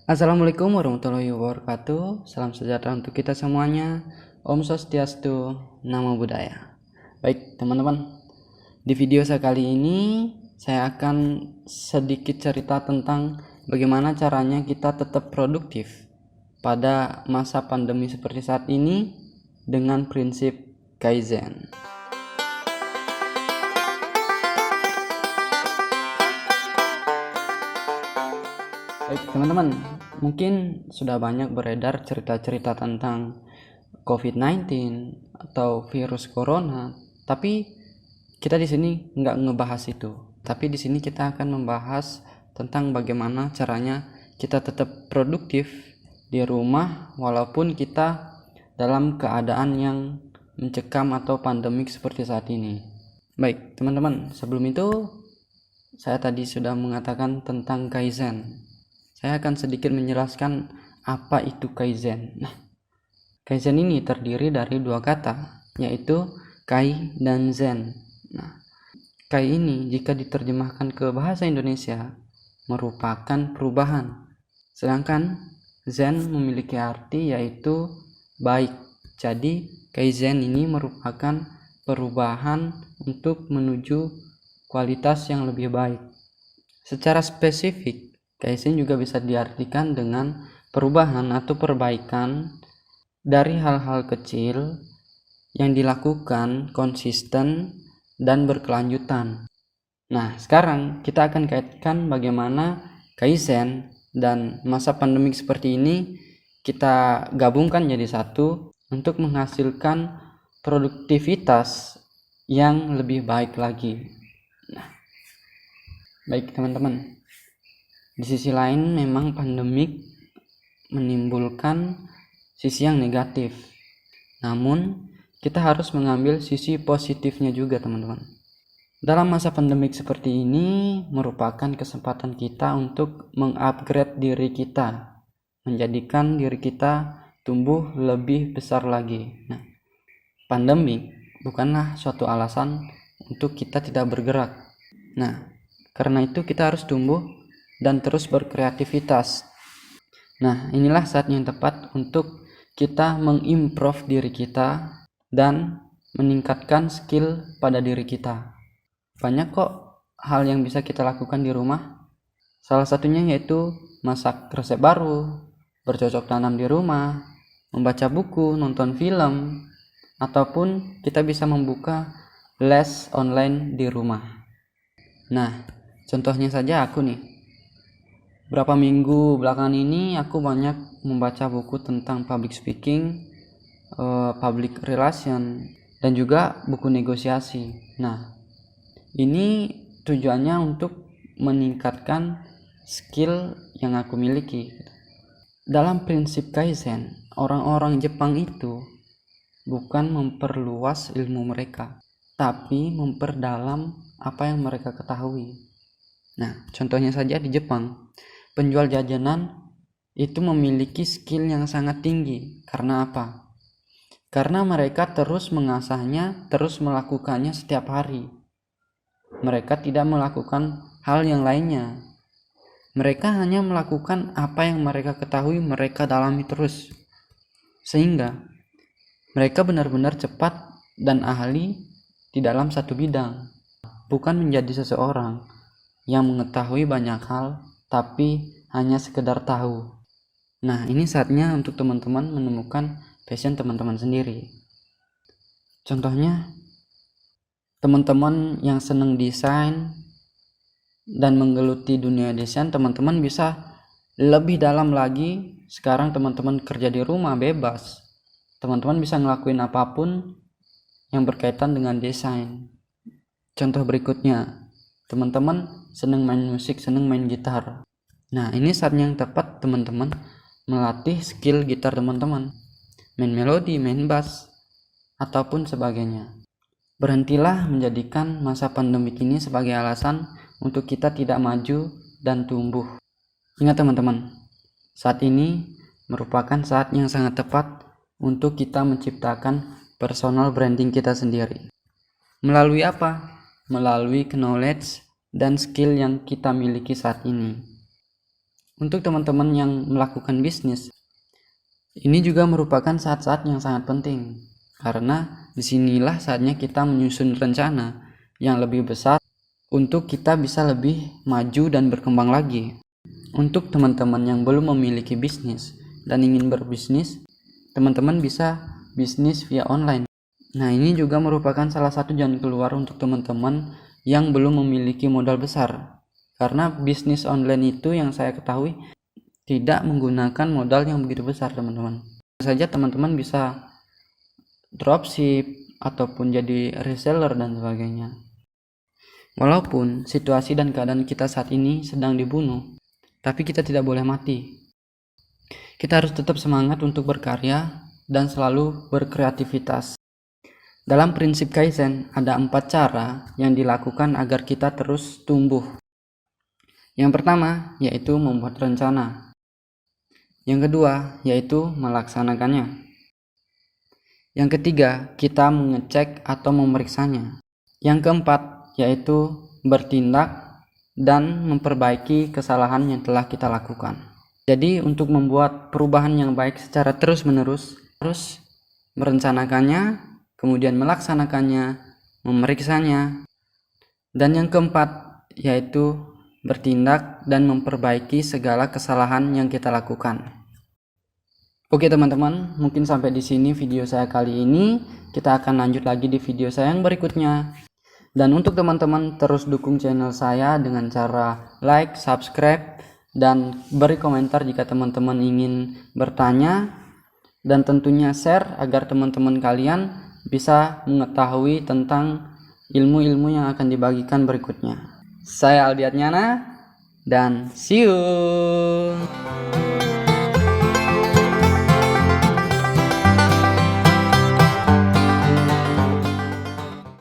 Assalamualaikum warahmatullahi wabarakatuh. Salam sejahtera untuk kita semuanya. Om Swastiastu, Namo Buddhaya. Baik teman-teman, di video saya kali ini saya akan sedikit cerita tentang bagaimana caranya kita tetap produktif pada masa pandemi seperti saat ini dengan prinsip Kaizen. Baik teman-teman, mungkin sudah banyak beredar cerita-cerita tentang COVID-19 atau virus corona, tapi kita di sini nggak ngebahas itu. Tapi di sini kita akan membahas tentang bagaimana caranya kita tetap produktif di rumah walaupun kita dalam keadaan yang mencekam atau pandemik seperti saat ini. Baik teman-teman, sebelum itu saya tadi sudah mengatakan tentang Kaizen. Saya akan sedikit menjelaskan apa itu Kaizen. Nah, Kaizen ini terdiri dari dua kata, yaitu Kai dan Zen. Nah, Kai ini jika diterjemahkan ke bahasa Indonesia merupakan perubahan. Sedangkan Zen memiliki arti yaitu baik. Jadi, Kaizen ini merupakan perubahan untuk menuju kualitas yang lebih baik. Secara spesifik, Kaizen juga bisa diartikan dengan perubahan atau perbaikan dari hal-hal kecil yang dilakukan konsisten dan berkelanjutan. Nah, sekarang kita akan kaitkan bagaimana Kaizen dan masa pandemik seperti ini kita gabungkan jadi satu untuk menghasilkan produktivitas yang lebih baik lagi. Nah, baik teman-teman. Di sisi lain memang pandemik menimbulkan sisi yang negatif. Namun kita harus mengambil sisi positifnya juga teman-teman. Dalam masa pandemik seperti ini merupakan kesempatan kita untuk mengupgrade diri kita, menjadikan diri kita tumbuh lebih besar lagi. Nah, pandemik bukanlah suatu alasan untuk kita tidak bergerak. Nah, karena itu kita harus tumbuh dan terus berkreativitas. Nah, inilah saatnya yang tepat untuk kita mengimprove diri kita dan meningkatkan skill pada diri kita. Banyak kok hal yang bisa kita lakukan di rumah. Salah satunya yaitu masak resep baru, bercocok tanam di rumah, membaca buku, nonton film, ataupun kita bisa membuka les online di rumah. Nah, contohnya saja aku nih. Berapa minggu belakangan ini aku banyak membaca buku tentang public speaking, public relation, dan juga buku negosiasi. Nah, ini tujuannya untuk meningkatkan skill yang aku miliki. Dalam prinsip Kaizen, orang-orang Jepang itu bukan memperluas ilmu mereka, tapi memperdalam apa yang mereka ketahui. Nah, contohnya saja di Jepang, penjual jajanan itu memiliki skill yang sangat tinggi. Karena apa? Karena mereka terus mengasahnya, terus melakukannya setiap hari. Mereka tidak melakukan hal yang lainnya. Mereka hanya melakukan apa yang mereka ketahui, mereka dalami terus. Sehingga mereka benar-benar cepat dan ahli di dalam satu bidang. Bukan menjadi seseorang yang mengetahui banyak hal tapi hanya sekedar tahu. Nah, ini saatnya untuk teman-teman menemukan passion teman-teman sendiri. Contohnya, teman-teman yang senang desain dan menggeluti dunia desain, teman-teman bisa lebih dalam lagi. Sekarang teman-teman kerja di rumah bebas. Teman-teman bisa ngelakuin apapun yang berkaitan dengan desain. Contoh berikutnya, teman-teman senang main musik, senang main gitar. Nah, ini saatnya yang tepat teman-teman melatih skill gitar teman-teman. Main melodi, main bass, ataupun sebagainya. Berhentilah menjadikan masa pandemik ini sebagai alasan untuk kita tidak maju dan tumbuh. Ingat teman-teman, saat ini merupakan saat yang sangat tepat untuk kita menciptakan personal branding kita sendiri. Melalui apa? Melalui knowledge dan skill yang kita miliki saat ini. Untuk teman-teman yang melakukan bisnis, ini juga merupakan saat-saat yang sangat penting, karena disinilah saatnya kita menyusun rencana yang lebih besar untuk kita bisa lebih maju dan berkembang lagi. Untuk teman-teman yang belum memiliki bisnis dan ingin berbisnis, teman-teman bisa bisnis via online. Nah, ini juga merupakan salah satu jalan keluar untuk teman-teman yang belum memiliki modal besar. Karena bisnis online itu yang saya ketahui tidak menggunakan modal yang begitu besar, teman-teman. Saja teman-teman bisa dropship ataupun jadi reseller dan sebagainya. Walaupun situasi dan keadaan kita saat ini sedang dibunuh, tapi kita tidak boleh mati. Kita harus tetap semangat untuk berkarya dan selalu berkreativitas. Dalam prinsip Kaizen, ada 4 cara yang dilakukan agar kita terus tumbuh. Yang pertama, yaitu membuat rencana. Yang kedua, yaitu melaksanakannya. Yang ketiga, kita mengecek atau memeriksanya. Yang keempat, yaitu bertindak dan memperbaiki kesalahan yang telah kita lakukan. Jadi, untuk membuat perubahan yang baik secara terus-menerus, harus merencanakannya, kemudian melaksanakannya, memeriksanya. Dan yang keempat, yaitu bertindak dan memperbaiki segala kesalahan yang kita lakukan. Oke teman-teman, mungkin sampai di sini video saya kali ini. Kita akan lanjut lagi di video saya yang berikutnya. Dan untuk teman-teman, terus dukung channel saya dengan cara like, subscribe, dan beri komentar jika teman-teman ingin bertanya. Dan tentunya share agar teman-teman kalian bisa mengetahui tentang ilmu-ilmu yang akan dibagikan berikutnya. Saya Aldi Adnyana, dan see you!